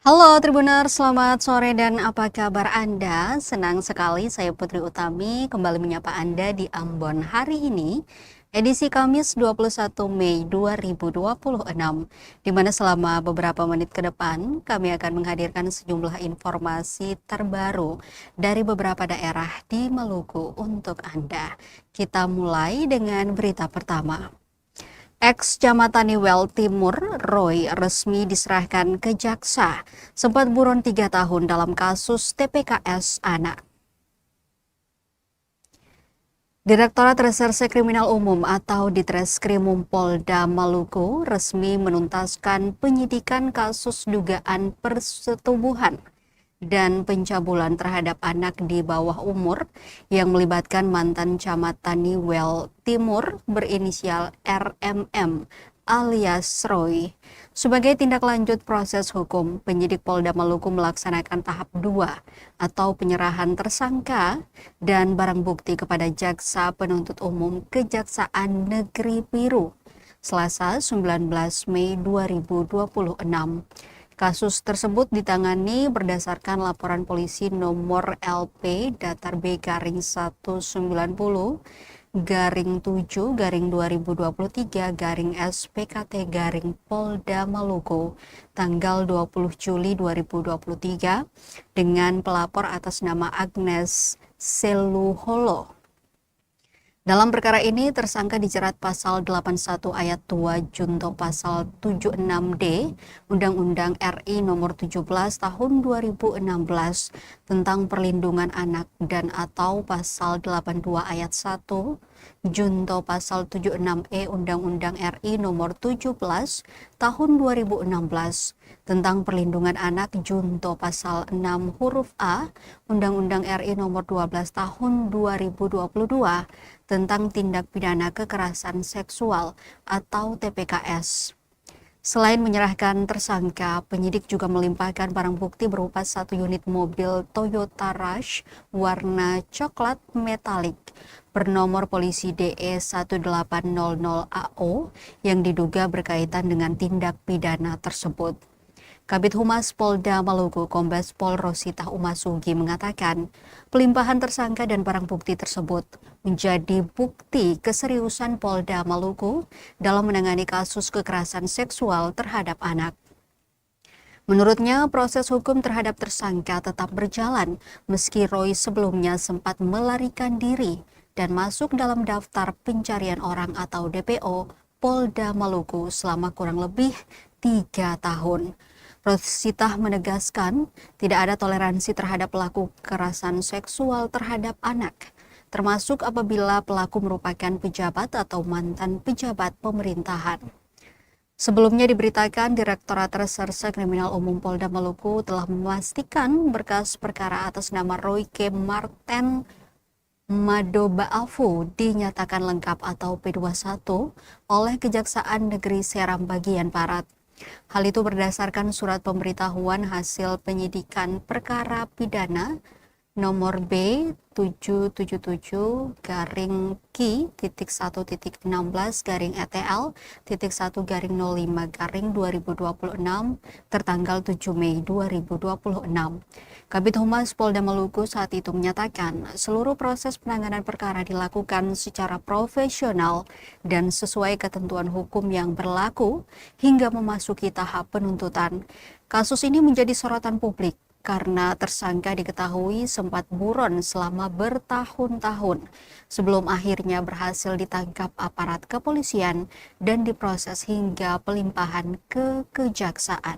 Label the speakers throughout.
Speaker 1: Halo Tribuners, selamat sore dan apa kabar Anda? Senang sekali saya Putri Utami kembali menyapa Anda di Ambon hari ini, edisi Kamis 21 Mei 2026, di mana selama beberapa menit ke depan kami akan menghadirkan sejumlah informasi terbaru dari beberapa daerah di Maluku untuk Anda. Kita mulai dengan berita pertama. Ex-Camat Niwel Timur, Roy, resmi diserahkan ke jaksa. Sempat buron 3 tahun dalam kasus TPKS anak. Direktorat Reserse Kriminal Umum atau Ditreskrimum Polda Maluku resmi menuntaskan penyidikan kasus dugaan persetubuhan dan pencabulan terhadap anak di bawah umur yang melibatkan mantan camat Niwel Timur berinisial RMM alias Roy. Sebagai tindak lanjut proses hukum, penyidik Polda Maluku melaksanakan tahap 2 atau penyerahan tersangka dan barang bukti kepada Jaksa Penuntut Umum Kejaksaan Negeri Biru Selasa 19 Mei 2026. Kasus tersebut ditangani berdasarkan laporan polisi nomor LP datar B garing 190 garing 7 garing 2023 garing SPKT garing Polda Maluku tanggal 20 Juli 2023 dengan pelapor atas nama Agnes Seluholo. Dalam perkara ini, tersangka dijerat pasal 81 ayat 2 junto pasal 76D Undang-Undang RI nomor 17 tahun 2016 tentang perlindungan anak dan atau pasal 82 ayat 1 junto pasal 76E Undang-Undang RI nomor 17 tahun 2016 tentang perlindungan anak junto pasal 6 huruf A Undang-Undang RI nomor 12 tahun 2022 tentang tindak pidana kekerasan seksual atau TPKS. Selain menyerahkan tersangka, penyidik juga melimpahkan barang bukti berupa 1 unit mobil Toyota Rush warna coklat metalik bernomor polisi DE 1800AO yang diduga berkaitan dengan tindak pidana tersebut. Kabid Humas Polda Maluku Kombes Pol Rosita Umasugi mengatakan, pelimpahan tersangka dan barang bukti tersebut menjadi bukti keseriusan Polda Maluku dalam menangani kasus kekerasan seksual terhadap anak. Menurutnya, proses hukum terhadap tersangka tetap berjalan meski Roy sebelumnya sempat melarikan diri dan masuk dalam daftar pencarian orang atau DPO Polda Maluku selama kurang lebih 3 tahun. Rosita menegaskan tidak ada toleransi terhadap pelaku kekerasan seksual terhadap anak, termasuk apabila pelaku merupakan pejabat atau mantan pejabat pemerintahan. Sebelumnya diberitakan Direktorat Reserse Kriminal Umum Polda Maluku telah memastikan berkas perkara atas nama Roy K. Marten Madobaafu dinyatakan lengkap atau P21 oleh Kejaksaan Negeri Seram Bagian Barat. Hal itu berdasarkan surat pemberitahuan hasil penyidikan perkara pidana nomor B 777 garing Ki titik 1 titik 16 garing ETL titik 1 garing 05 garing 2026 tertanggal 7 Mei 2026. Kabid Humas Polda Maluku saat itu menyatakan seluruh proses penanganan perkara dilakukan secara profesional dan sesuai ketentuan hukum yang berlaku hingga memasuki tahap penuntutan. Kasus ini menjadi sorotan publik karena tersangka diketahui sempat buron selama bertahun-tahun sebelum akhirnya berhasil ditangkap aparat kepolisian dan diproses hingga pelimpahan ke kejaksaan.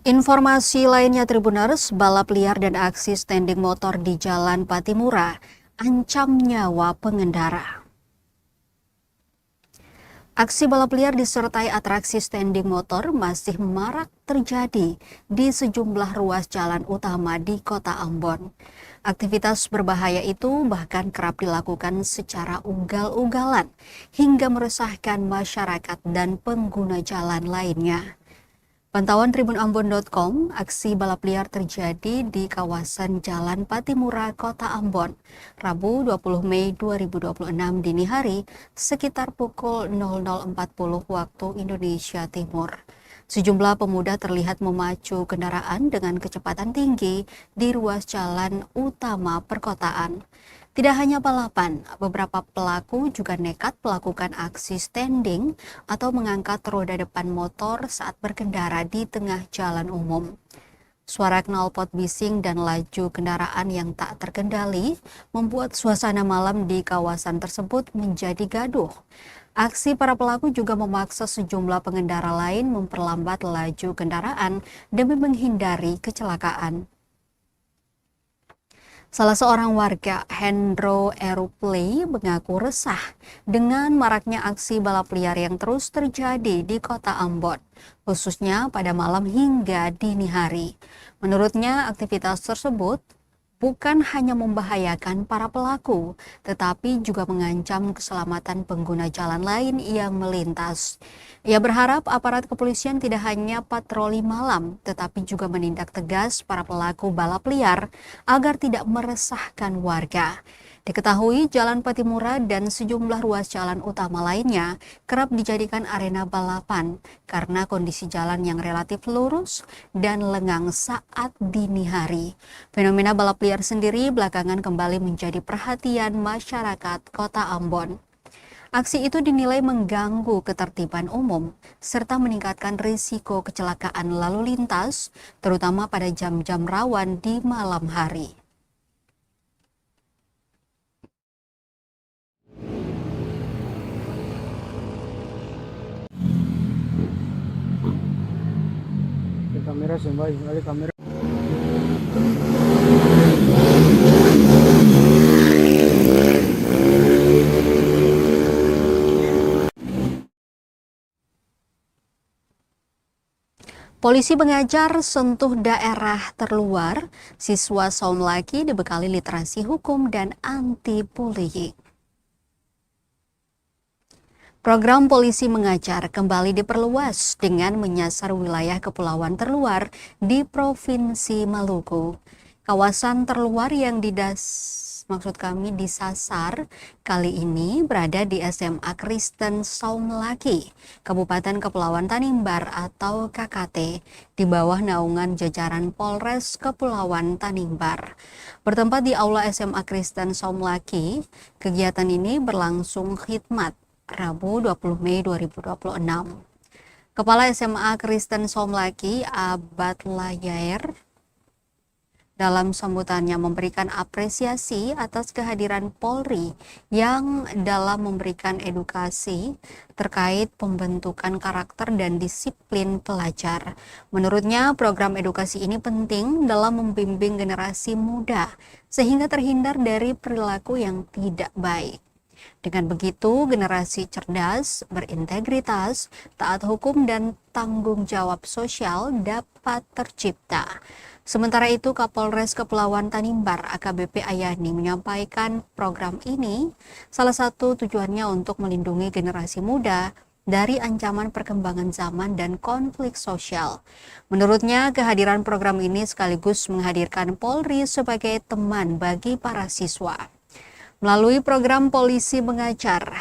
Speaker 1: Informasi lainnya Tribuners, balap liar dan aksi standing motor di Jalan Patimura ancam nyawa pengendara. Aksi balap liar disertai atraksi standing motor masih marak terjadi di sejumlah ruas jalan utama di Kota Ambon. Aktivitas berbahaya itu bahkan kerap dilakukan secara ugal-ugalan hingga meresahkan masyarakat dan pengguna jalan lainnya. Pantauan tribunambon.com, aksi balap liar terjadi di kawasan Jalan Patimura, Kota Ambon, Rabu 20 Mei 2026 dini hari sekitar pukul 00.40 waktu Indonesia Timur. Sejumlah pemuda terlihat memacu kendaraan dengan kecepatan tinggi di ruas jalan utama perkotaan. Tidak hanya balapan, beberapa pelaku juga nekat melakukan aksi standing atau mengangkat roda depan motor saat berkendara di tengah jalan umum. Suara knalpot bising dan laju kendaraan yang tak terkendali membuat suasana malam di kawasan tersebut menjadi gaduh. Aksi para pelaku juga memaksa sejumlah pengendara lain memperlambat laju kendaraan demi menghindari kecelakaan. Salah seorang warga, Hendro Eruplay, mengaku resah dengan maraknya aksi balap liar yang terus terjadi di Kota Ambon, khususnya pada malam hingga dini hari. Menurutnya, aktivitas tersebut bukan hanya membahayakan para pelaku, tetapi juga mengancam keselamatan pengguna jalan lain yang melintas. Ia berharap aparat kepolisian tidak hanya patroli malam, tetapi juga menindak tegas para pelaku balap liar agar tidak meresahkan warga. Diketahui Jalan Patimura dan sejumlah ruas jalan utama lainnya kerap dijadikan arena balapan karena kondisi jalan yang relatif lurus dan lengang saat dini hari. Fenomena balap liar sendiri belakangan kembali menjadi perhatian masyarakat Kota Ambon. Aksi itu dinilai mengganggu ketertiban umum serta meningkatkan risiko kecelakaan lalu lintas, terutama pada jam-jam rawan di malam hari.
Speaker 2: Kamera sembah, ada kamera.
Speaker 1: Polisi mengajar sentuh daerah terluar, siswa Saumlaki dibekali literasi hukum dan anti-bullying. Program Polisi Mengajar kembali diperluas dengan menyasar wilayah kepulauan terluar di Provinsi Maluku. Kawasan terluar yang disasar kali ini berada di SMA Kristen Saumlaki, Kabupaten Kepulauan Tanimbar atau KKT, di bawah naungan jajaran Polres Kepulauan Tanimbar. Bertempat di Aula SMA Kristen Saumlaki, kegiatan ini berlangsung khidmat Rabu 20 Mei 2026. Kepala SMA Kristen Saumlaki, Abad Layair, dalam sambutannya memberikan apresiasi atas kehadiran Polri yang dalam memberikan edukasi terkait pembentukan karakter dan disiplin pelajar. Menurutnya, program edukasi ini penting dalam membimbing generasi muda sehingga terhindar dari perilaku yang tidak baik. Dengan begitu, generasi cerdas, berintegritas, taat hukum, dan tanggung jawab sosial dapat tercipta. Sementara itu, Kapolres Kepulauan Tanimbar AKBP Ayani menyampaikan program ini salah satu tujuannya untuk melindungi generasi muda dari ancaman perkembangan zaman dan konflik sosial. Menurutnya, kehadiran program ini sekaligus menghadirkan Polri sebagai teman bagi para siswa. Melalui program Polisi Mengajar,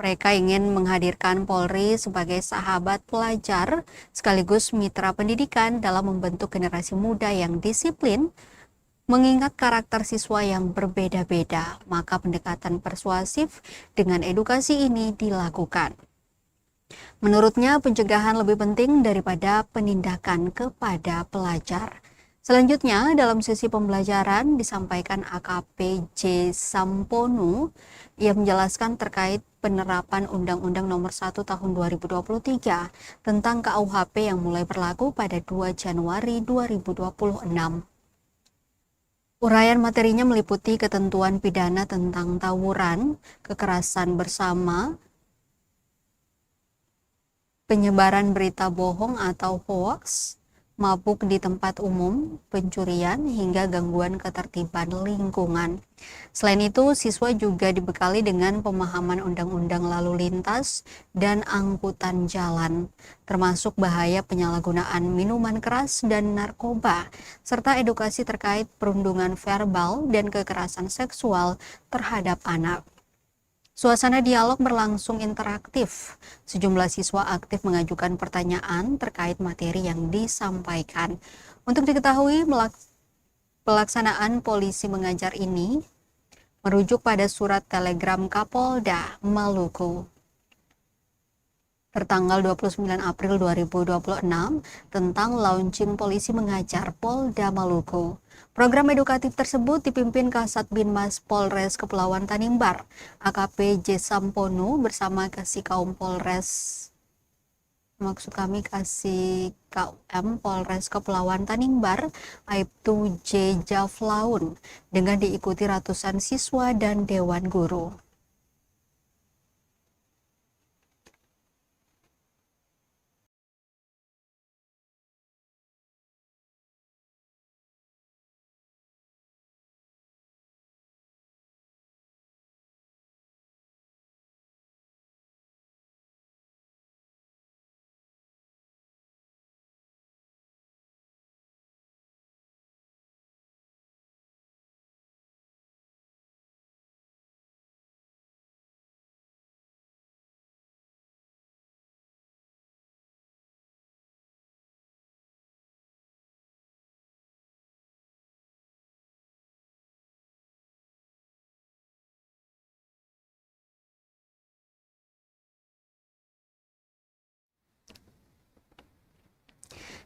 Speaker 1: mereka ingin menghadirkan Polri sebagai sahabat pelajar sekaligus mitra pendidikan dalam membentuk generasi muda yang disiplin. Mengingat karakter siswa yang berbeda-beda, maka pendekatan persuasif dengan edukasi ini dilakukan. Menurutnya, pencegahan lebih penting daripada penindakan kepada pelajar. Selanjutnya, dalam sesi pembelajaran disampaikan AKP J. Samponu. Ia menjelaskan terkait penerapan Undang-Undang Nomor 1 Tahun 2023 tentang KUHP yang mulai berlaku pada 2 Januari 2026. Uraian materinya meliputi ketentuan pidana tentang tawuran, kekerasan bersama, penyebaran berita bohong atau hoaks, mabuk di tempat umum, pencurian, hingga gangguan ketertiban lingkungan. Selain itu, siswa juga dibekali dengan pemahaman undang-undang lalu lintas dan angkutan jalan, termasuk bahaya penyalahgunaan minuman keras dan narkoba, serta edukasi terkait perundungan verbal dan kekerasan seksual terhadap anak. Suasana dialog berlangsung interaktif. Sejumlah siswa aktif mengajukan pertanyaan terkait materi yang disampaikan. Untuk diketahui, pelaksanaan polisi mengajar ini merujuk pada surat telegram Kapolda Maluku tertanggal 29 April 2026 tentang launching polisi mengajar Polda Maluku. Program edukatif tersebut dipimpin Kasat Binmas Polres Kepulauan Tanimbar, AKP J. Sampono bersama Kasih Kaum Polres Polres Kepulauan Tanimbar, Aibtu J. Jaflaun, dengan diikuti ratusan siswa dan dewan guru.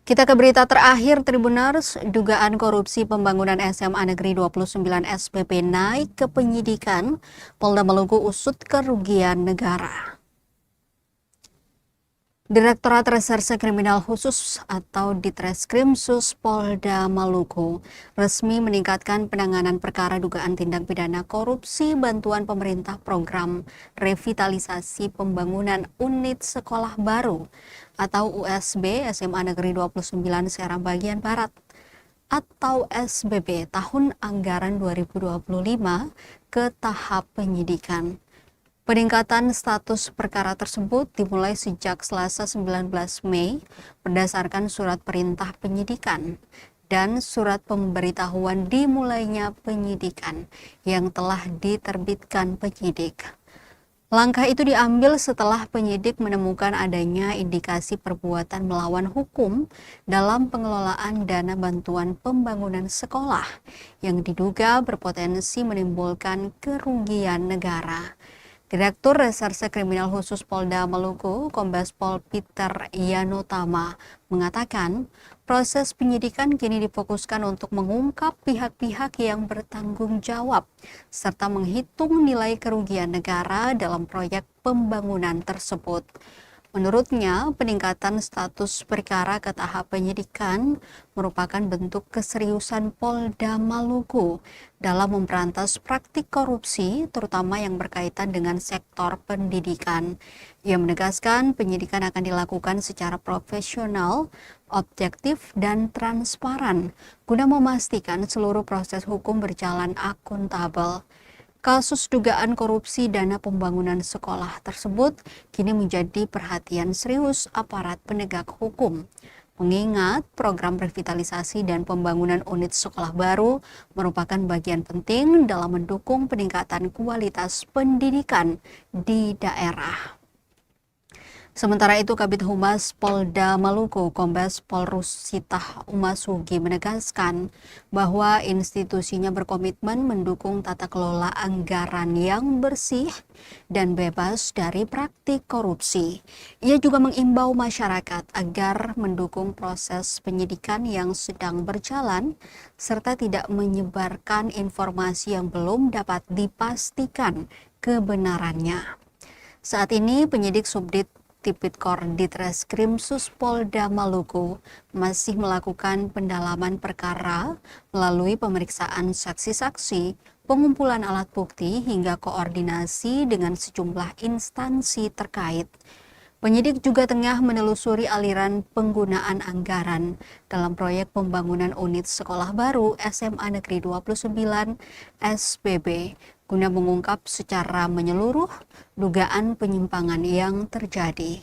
Speaker 1: Kita ke berita terakhir, Tribuners. Dugaan korupsi pembangunan SMA Negeri 29 SPP naik ke penyidikan. Polda Maluku usut kerugian negara. Direktorat Reserse Kriminal Khusus atau Ditreskrimsus Polda Maluku resmi meningkatkan penanganan perkara dugaan tindak pidana korupsi bantuan pemerintah program revitalisasi pembangunan unit sekolah baru atau USB SMA Negeri 29 Serang Bagian Barat atau SBB tahun anggaran 2025 ke tahap penyidikan. Peningkatan status perkara tersebut dimulai sejak Selasa 19 Mei berdasarkan surat perintah penyidikan dan surat pemberitahuan dimulainya penyidikan yang telah diterbitkan penyidik. Langkah itu diambil setelah penyidik menemukan adanya indikasi perbuatan melawan hukum dalam pengelolaan dana bantuan pembangunan sekolah yang diduga berpotensi menimbulkan kerugian negara. Direktur Reserse Kriminal Khusus Polda Maluku, Kombes Pol Peter Yanotama, mengatakan proses penyidikan kini difokuskan untuk mengungkap pihak-pihak yang bertanggung jawab serta menghitung nilai kerugian negara dalam proyek pembangunan tersebut. Menurutnya, peningkatan status perkara ke tahap penyidikan merupakan bentuk keseriusan Polda Maluku dalam memberantas praktik korupsi, terutama yang berkaitan dengan sektor pendidikan. Ia menegaskan penyidikan akan dilakukan secara profesional, objektif, dan transparan guna memastikan seluruh proses hukum berjalan akuntabel. Kasus dugaan korupsi dana pembangunan sekolah tersebut kini menjadi perhatian serius aparat penegak hukum. Mengingat program revitalisasi dan pembangunan unit sekolah baru merupakan bagian penting dalam mendukung peningkatan kualitas pendidikan di daerah. Sementara itu, Kabid Humas Polda Maluku, Kombes Pol Rusitah Umasugi menegaskan bahwa institusinya berkomitmen mendukung tata kelola anggaran yang bersih dan bebas dari praktik korupsi. Ia juga mengimbau masyarakat agar mendukung proses penyidikan yang sedang berjalan serta tidak menyebarkan informasi yang belum dapat dipastikan kebenarannya. Saat ini penyidik Subdit Tipikor Ditreskrimsus Polda Maluku masih melakukan pendalaman perkara melalui pemeriksaan saksi-saksi, pengumpulan alat bukti hingga koordinasi dengan sejumlah instansi terkait. Penyidik juga tengah menelusuri aliran penggunaan anggaran dalam proyek pembangunan unit sekolah baru SMA Negeri 29 SPB guna mengungkap secara menyeluruh dugaan penyimpangan yang terjadi.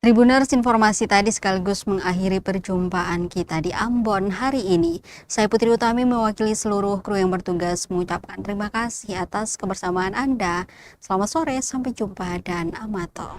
Speaker 1: Tribuners, informasi tadi sekaligus mengakhiri perjumpaan kita di Ambon hari ini. Saya Putri Utami mewakili seluruh kru yang bertugas mengucapkan terima kasih atas kebersamaan Anda. Selamat sore, sampai jumpa dan amato.